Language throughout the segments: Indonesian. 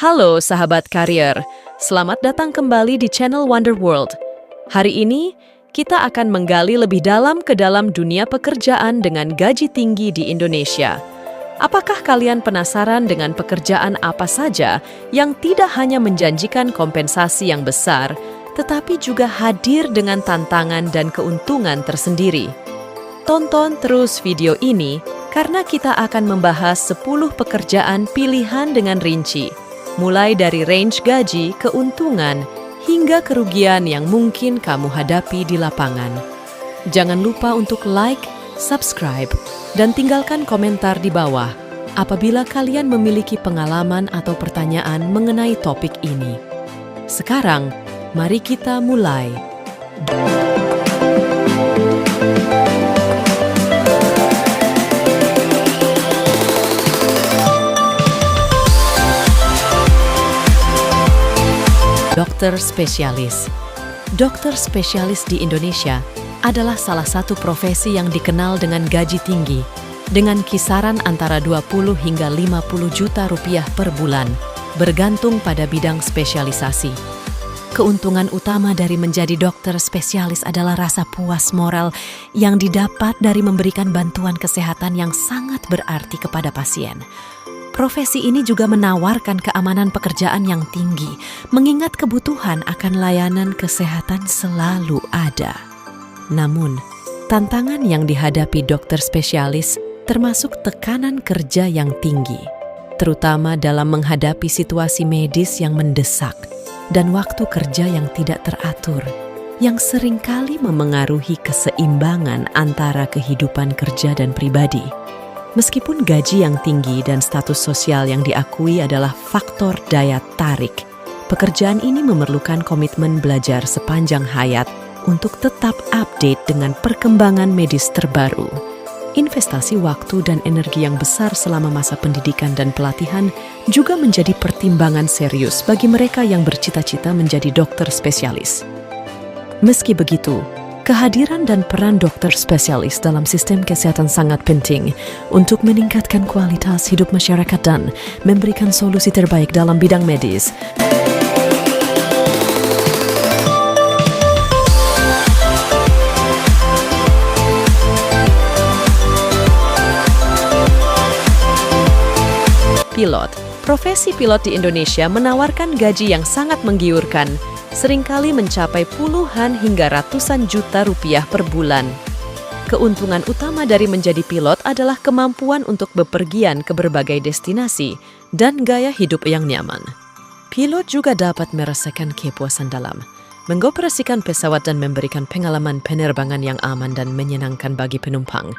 Halo sahabat karier, selamat datang kembali di channel Wonder World. Hari ini, kita akan menggali lebih dalam ke dalam dunia pekerjaan dengan gaji tinggi di Indonesia. Apakah kalian penasaran dengan pekerjaan apa saja yang tidak hanya menjanjikan kompensasi yang besar, tetapi juga hadir dengan tantangan dan keuntungan tersendiri? Tonton terus video ini karena kita akan membahas 10 pekerjaan pilihan dengan rinci, mulai dari range gaji, keuntungan, hingga kerugian yang mungkin kamu hadapi di lapangan. Jangan lupa untuk like, subscribe, dan tinggalkan komentar di bawah apabila kalian memiliki pengalaman atau pertanyaan mengenai topik ini. Sekarang, mari kita mulai. Dokter spesialis. Dokter spesialis di Indonesia adalah salah satu profesi yang dikenal dengan gaji tinggi, dengan kisaran antara 20 hingga 50 juta rupiah per bulan, bergantung pada bidang spesialisasi. Keuntungan utama dari menjadi dokter spesialis adalah rasa puas moral yang didapat dari memberikan bantuan kesehatan yang sangat berarti kepada pasien. Profesi ini juga menawarkan keamanan pekerjaan yang tinggi, mengingat kebutuhan akan layanan kesehatan selalu ada. Namun, tantangan yang dihadapi dokter spesialis termasuk tekanan kerja yang tinggi, terutama dalam menghadapi situasi medis yang mendesak dan waktu kerja yang tidak teratur, yang seringkali memengaruhi keseimbangan antara kehidupan kerja dan pribadi. Meskipun gaji yang tinggi dan status sosial yang diakui adalah faktor daya tarik, pekerjaan ini memerlukan komitmen belajar sepanjang hayat untuk tetap update dengan perkembangan medis terbaru. Investasi waktu dan energi yang besar selama masa pendidikan dan pelatihan juga menjadi pertimbangan serius bagi mereka yang bercita-cita menjadi dokter spesialis. Meski begitu, kehadiran dan peran dokter spesialis dalam sistem kesehatan sangat penting untuk meningkatkan kualitas hidup masyarakat dan memberikan solusi terbaik dalam bidang medis. Pilot. Profesi pilot di Indonesia menawarkan gaji yang sangat menggiurkan, seringkali mencapai puluhan hingga ratusan juta rupiah per bulan. Keuntungan utama dari menjadi pilot adalah kemampuan untuk bepergian ke berbagai destinasi dan gaya hidup yang nyaman. Pilot juga dapat merasakan kepuasan dalam mengoperasikan pesawat dan memberikan pengalaman penerbangan yang aman dan menyenangkan bagi penumpang.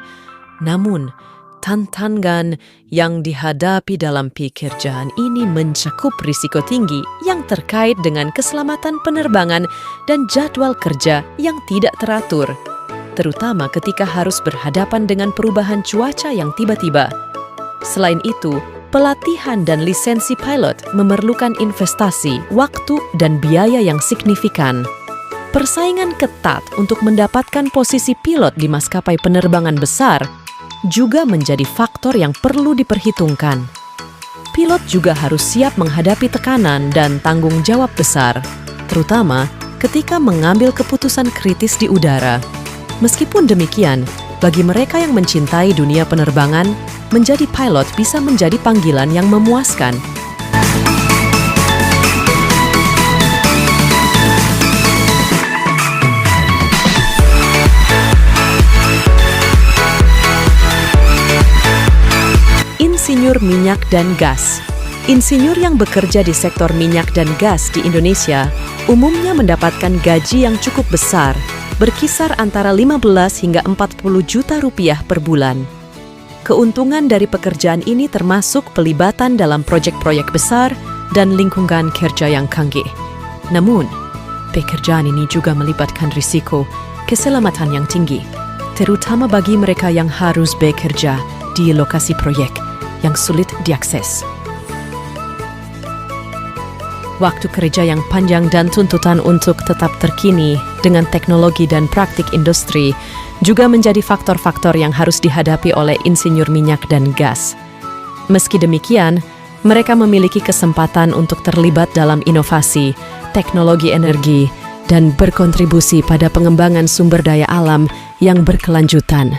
Namun, tantangan yang dihadapi dalam pekerjaan ini mencakup risiko tinggi yang terkait dengan keselamatan penerbangan dan jadwal kerja yang tidak teratur, terutama ketika harus berhadapan dengan perubahan cuaca yang tiba-tiba. Selain itu, pelatihan dan lisensi pilot memerlukan investasi, waktu, dan biaya yang signifikan. Persaingan ketat untuk mendapatkan posisi pilot di maskapai penerbangan besar juga menjadi faktor yang perlu diperhitungkan. Pilot juga harus siap menghadapi tekanan dan tanggung jawab besar, terutama ketika mengambil keputusan kritis di udara. Meskipun demikian, bagi mereka yang mencintai dunia penerbangan, menjadi pilot bisa menjadi panggilan yang memuaskan. Insinyur minyak dan gas. Insinyur yang bekerja di sektor minyak dan gas di Indonesia umumnya mendapatkan gaji yang cukup besar, berkisar antara 15 hingga 40 juta rupiah per bulan. Keuntungan dari pekerjaan ini termasuk pelibatan dalam proyek-proyek besar dan lingkungan kerja yang canggih. Namun, pekerjaan ini juga melibatkan risiko keselamatan yang tinggi, terutama bagi mereka yang harus bekerja di lokasi proyek yang sulit diakses. Waktu kerja yang panjang dan tuntutan untuk tetap terkini dengan teknologi dan praktik industri juga menjadi faktor-faktor yang harus dihadapi oleh insinyur minyak dan gas. Meski demikian, Mereka memiliki kesempatan untuk terlibat dalam inovasi, teknologi energi, dan berkontribusi pada pengembangan sumber daya alam yang berkelanjutan.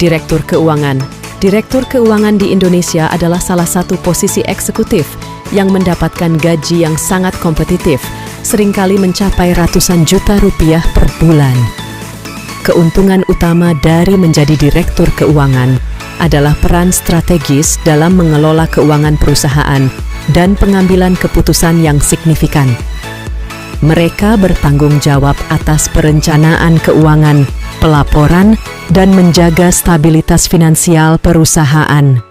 Direktur Keuangan. Direktur Keuangan di Indonesia adalah salah satu posisi eksekutif yang mendapatkan gaji yang sangat kompetitif, seringkali mencapai ratusan juta rupiah per bulan. Keuntungan utama dari menjadi direktur keuangan adalah peran strategis dalam mengelola keuangan perusahaan dan pengambilan keputusan yang signifikan. Mereka bertanggung jawab atas perencanaan keuangan, pelaporan, dan menjaga stabilitas finansial perusahaan.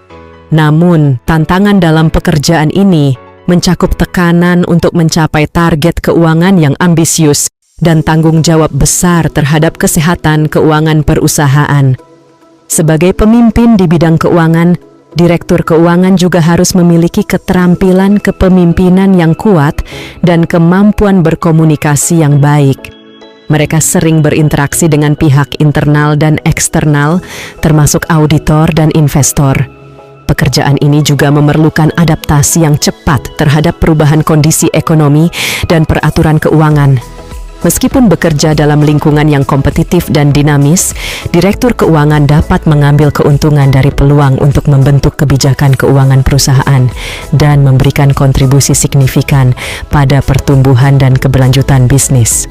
Namun, tantangan dalam pekerjaan ini mencakup tekanan untuk mencapai target keuangan yang ambisius dan tanggung jawab besar terhadap kesehatan keuangan perusahaan. Sebagai pemimpin di bidang keuangan, Direktur Keuangan juga harus memiliki keterampilan kepemimpinan yang kuat dan kemampuan berkomunikasi yang baik. Mereka sering berinteraksi dengan pihak internal dan eksternal, termasuk auditor dan investor. Pekerjaan ini juga memerlukan adaptasi yang cepat terhadap perubahan kondisi ekonomi dan peraturan keuangan. Meskipun bekerja dalam lingkungan yang kompetitif dan dinamis, Direktur Keuangan dapat mengambil keuntungan dari peluang untuk membentuk kebijakan keuangan perusahaan dan memberikan kontribusi signifikan pada pertumbuhan dan keberlanjutan bisnis.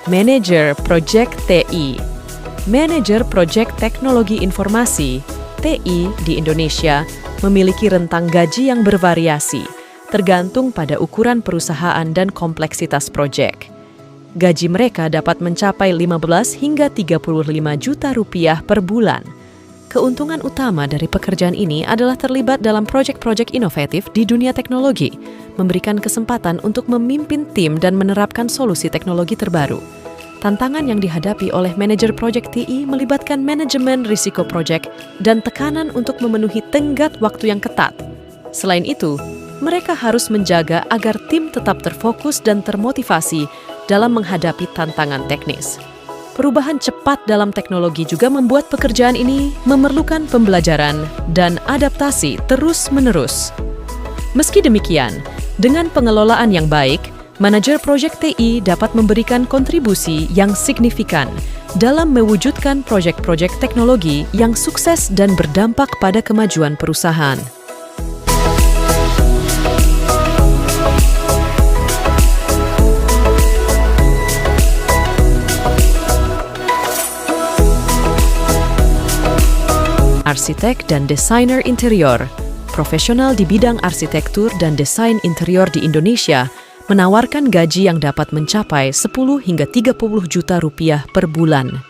Manajer Proyek TI. Manajer Proyek Teknologi Informasi (TI) di Indonesia memiliki rentang gaji yang bervariasi, tergantung pada ukuran perusahaan dan kompleksitas proyek. Gaji mereka dapat mencapai 15 hingga 35 juta rupiah per bulan. Keuntungan utama dari pekerjaan ini adalah terlibat dalam proyek-proyek inovatif di dunia teknologi, memberikan kesempatan untuk memimpin tim dan menerapkan solusi teknologi terbaru. Tantangan yang dihadapi oleh manajer proyek TI melibatkan manajemen risiko proyek dan tekanan untuk memenuhi tenggat waktu yang ketat. Selain itu, mereka harus menjaga agar tim tetap terfokus dan termotivasi dalam menghadapi tantangan teknis. Perubahan cepat dalam teknologi juga membuat pekerjaan ini memerlukan pembelajaran dan adaptasi terus-menerus. Meski demikian, dengan pengelolaan yang baik, manajer proyek TI dapat memberikan kontribusi yang signifikan dalam mewujudkan proyek-proyek teknologi yang sukses dan berdampak pada kemajuan perusahaan. Arsitek dan desainer interior. Profesional di bidang arsitektur dan desain interior di Indonesia menawarkan gaji yang dapat mencapai 10 hingga 30 juta rupiah per bulan.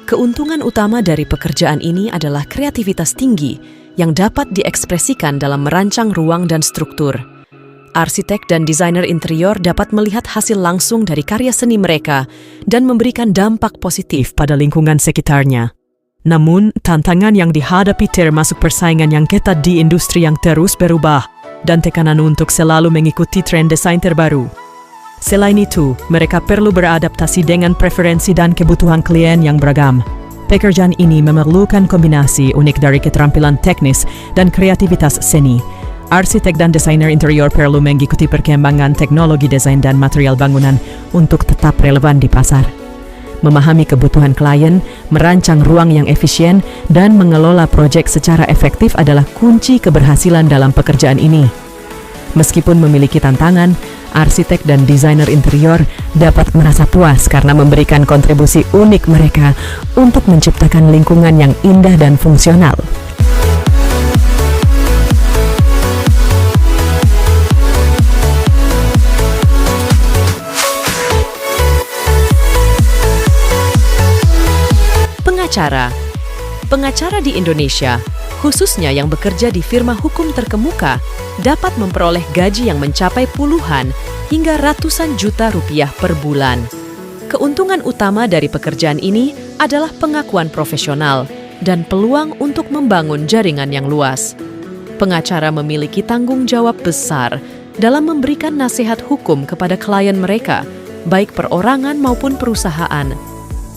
Keuntungan utama dari pekerjaan ini adalah kreativitas tinggi yang dapat diekspresikan dalam merancang ruang dan struktur. Arsitek dan desainer interior dapat melihat hasil langsung dari karya seni mereka dan memberikan dampak positif pada lingkungan sekitarnya. Namun, tantangan yang dihadapi termasuk persaingan yang ketat di industri yang terus berubah dan tekanan untuk selalu mengikuti tren desain terbaru. Selain itu, mereka perlu beradaptasi dengan preferensi dan kebutuhan klien yang beragam. Pekerjaan ini memerlukan kombinasi unik dari keterampilan teknis dan kreativitas seni. Arsitek dan desainer interior perlu mengikuti perkembangan teknologi desain dan material bangunan untuk tetap relevan di pasar. Memahami kebutuhan klien, merancang ruang yang efisien, dan mengelola proyek secara efektif adalah kunci keberhasilan dalam pekerjaan ini. Meskipun memiliki tantangan, arsitek dan desainer interior dapat merasa puas karena memberikan kontribusi unik mereka untuk menciptakan lingkungan yang indah dan fungsional. Pengacara di Indonesia, khususnya yang bekerja di firma hukum terkemuka, dapat memperoleh gaji yang mencapai puluhan hingga ratusan juta rupiah per bulan. Keuntungan utama dari pekerjaan ini adalah pengakuan profesional dan peluang untuk membangun jaringan yang luas. Pengacara memiliki tanggung jawab besar dalam memberikan nasihat hukum kepada klien mereka, baik perorangan maupun perusahaan.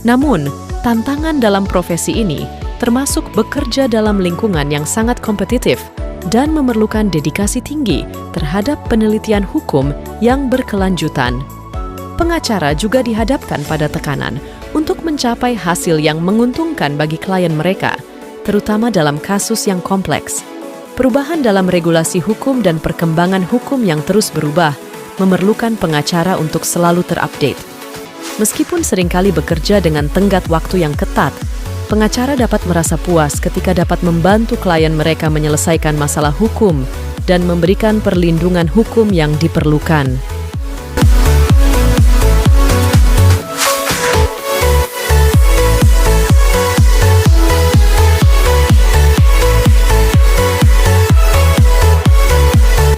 Namun, tantangan dalam profesi ini termasuk bekerja dalam lingkungan yang sangat kompetitif dan memerlukan dedikasi tinggi terhadap penelitian hukum yang berkelanjutan. Pengacara juga dihadapkan pada tekanan untuk mencapai hasil yang menguntungkan bagi klien mereka, terutama dalam kasus yang kompleks. Perubahan dalam regulasi hukum dan perkembangan hukum yang terus berubah memerlukan pengacara untuk selalu terupdate. Meskipun seringkali bekerja dengan tenggat waktu yang ketat, pengacara dapat merasa puas ketika dapat membantu klien mereka menyelesaikan masalah hukum dan memberikan perlindungan hukum yang diperlukan.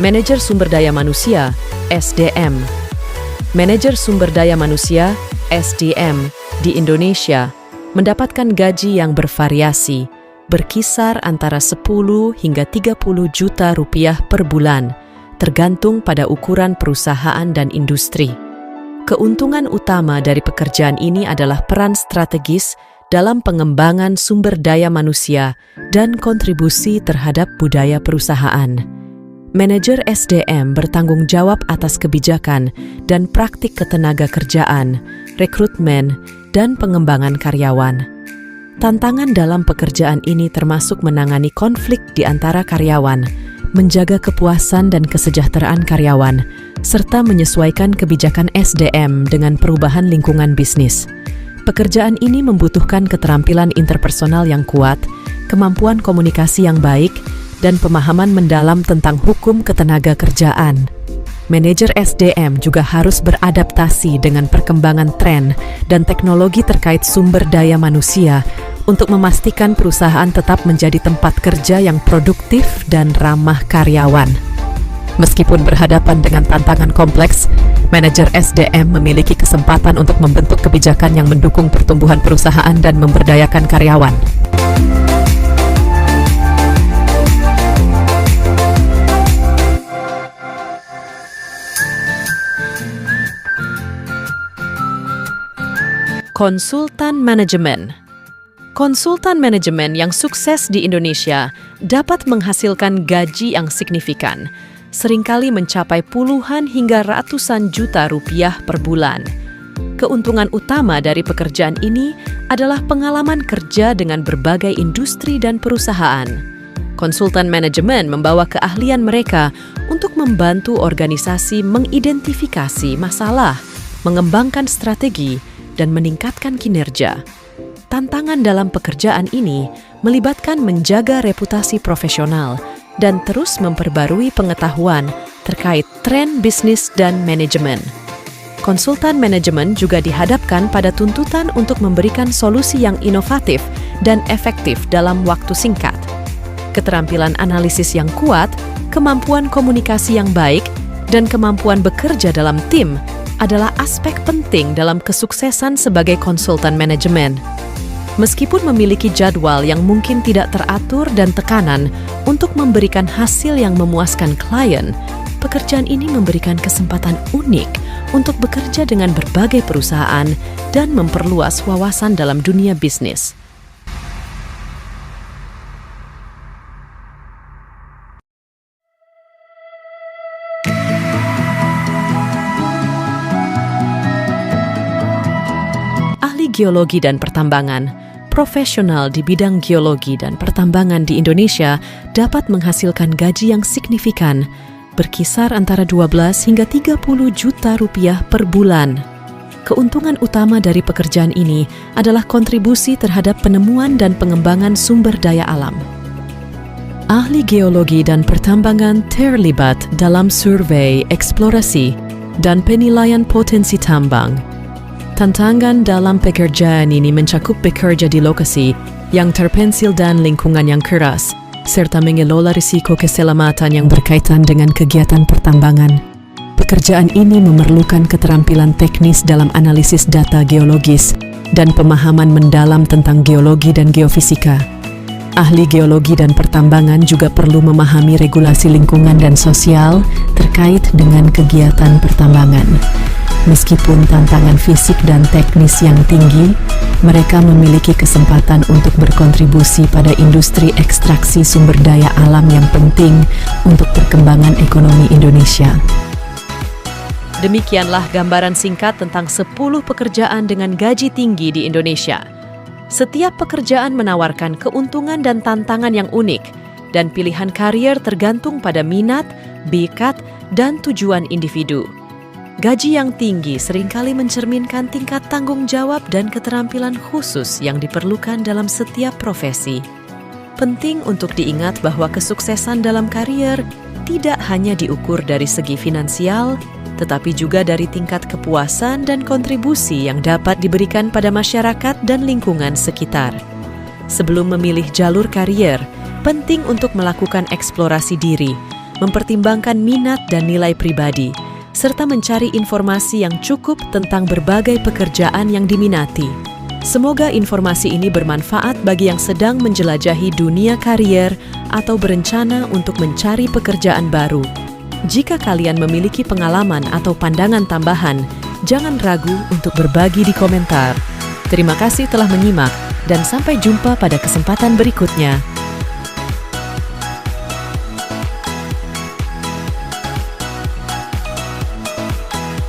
Manajer Sumber Daya Manusia, SDM. Manajer Sumber Daya Manusia, SDM, di Indonesia mendapatkan gaji yang bervariasi, berkisar antara 10 hingga 30 juta rupiah per bulan, tergantung pada ukuran perusahaan dan industri. Keuntungan utama dari pekerjaan ini adalah peran strategis dalam pengembangan sumber daya manusia dan kontribusi terhadap budaya perusahaan. Manajer SDM bertanggung jawab atas kebijakan dan praktik ketenaga kerjaan, rekrutmen, dan pengembangan karyawan. Tantangan dalam pekerjaan ini termasuk menangani konflik di antara karyawan, menjaga kepuasan dan kesejahteraan karyawan, serta menyesuaikan kebijakan SDM dengan perubahan lingkungan bisnis. Pekerjaan ini membutuhkan keterampilan interpersonal yang kuat, kemampuan komunikasi yang baik, dan pemahaman mendalam tentang hukum ketenaga kerjaan. Manajer SDM juga harus beradaptasi dengan perkembangan tren dan teknologi terkait sumber daya manusia untuk memastikan perusahaan tetap menjadi tempat kerja yang produktif dan ramah karyawan. Meskipun berhadapan dengan tantangan kompleks, manajer SDM memiliki kesempatan untuk membentuk kebijakan yang mendukung pertumbuhan perusahaan dan memberdayakan karyawan. Konsultan manajemen. Konsultan manajemen yang sukses di Indonesia dapat menghasilkan gaji yang signifikan, seringkali mencapai puluhan hingga ratusan juta rupiah per bulan. Keuntungan utama dari pekerjaan ini adalah pengalaman kerja dengan berbagai industri dan perusahaan. Konsultan manajemen membawa keahlian mereka untuk membantu organisasi mengidentifikasi masalah, mengembangkan strategi, dan meningkatkan kinerja. Tantangan dalam pekerjaan ini melibatkan menjaga reputasi profesional dan terus memperbarui pengetahuan terkait tren bisnis dan manajemen. Konsultan manajemen juga dihadapkan pada tuntutan untuk memberikan solusi yang inovatif dan efektif dalam waktu singkat. Keterampilan analisis yang kuat, kemampuan komunikasi yang baik, dan kemampuan bekerja dalam tim adalah aspek penting dalam kesuksesan sebagai konsultan manajemen. Meskipun memiliki jadwal yang mungkin tidak teratur dan tekanan untuk memberikan hasil yang memuaskan klien, pekerjaan ini memberikan kesempatan unik untuk bekerja dengan berbagai perusahaan dan memperluas wawasan dalam dunia bisnis. Geologi dan pertambangan. Profesional di bidang geologi dan pertambangan di Indonesia dapat menghasilkan gaji yang signifikan, berkisar antara 12 hingga 30 juta rupiah per bulan. Keuntungan utama dari pekerjaan ini adalah kontribusi terhadap penemuan dan pengembangan sumber daya alam. Ahli geologi dan pertambangan terlibat dalam survei, eksplorasi, dan penilaian potensi tambang. Tantangan dalam pekerjaan ini mencakup bekerja di lokasi yang terpencil dan lingkungan yang keras, serta mengelola risiko keselamatan yang berkaitan dengan kegiatan pertambangan. Pekerjaan ini memerlukan keterampilan teknis dalam analisis data geologis dan pemahaman mendalam tentang geologi dan geofisika. Ahli geologi dan pertambangan juga perlu memahami regulasi lingkungan dan sosial terkait dengan kegiatan pertambangan. Meskipun tantangan fisik dan teknis yang tinggi, mereka memiliki kesempatan untuk berkontribusi pada industri ekstraksi sumber daya alam yang penting untuk perkembangan ekonomi Indonesia. Demikianlah gambaran singkat tentang 10 pekerjaan dengan gaji tinggi di Indonesia. Setiap pekerjaan menawarkan keuntungan dan tantangan yang unik, dan pilihan karier tergantung pada minat, bakat, dan tujuan individu. Gaji yang tinggi seringkali mencerminkan tingkat tanggung jawab dan keterampilan khusus yang diperlukan dalam setiap profesi. Penting untuk diingat bahwa kesuksesan dalam karier tidak hanya diukur dari segi finansial, tetapi juga dari tingkat kepuasan dan kontribusi yang dapat diberikan pada masyarakat dan lingkungan sekitar. Sebelum memilih jalur karier, penting untuk melakukan eksplorasi diri, mempertimbangkan minat dan nilai pribadi, serta mencari informasi yang cukup tentang berbagai pekerjaan yang diminati. Semoga informasi ini bermanfaat bagi yang sedang menjelajahi dunia karier atau berencana untuk mencari pekerjaan baru. Jika kalian memiliki pengalaman atau pandangan tambahan, jangan ragu untuk berbagi di komentar. Terima kasih telah menyimak dan sampai jumpa pada kesempatan berikutnya.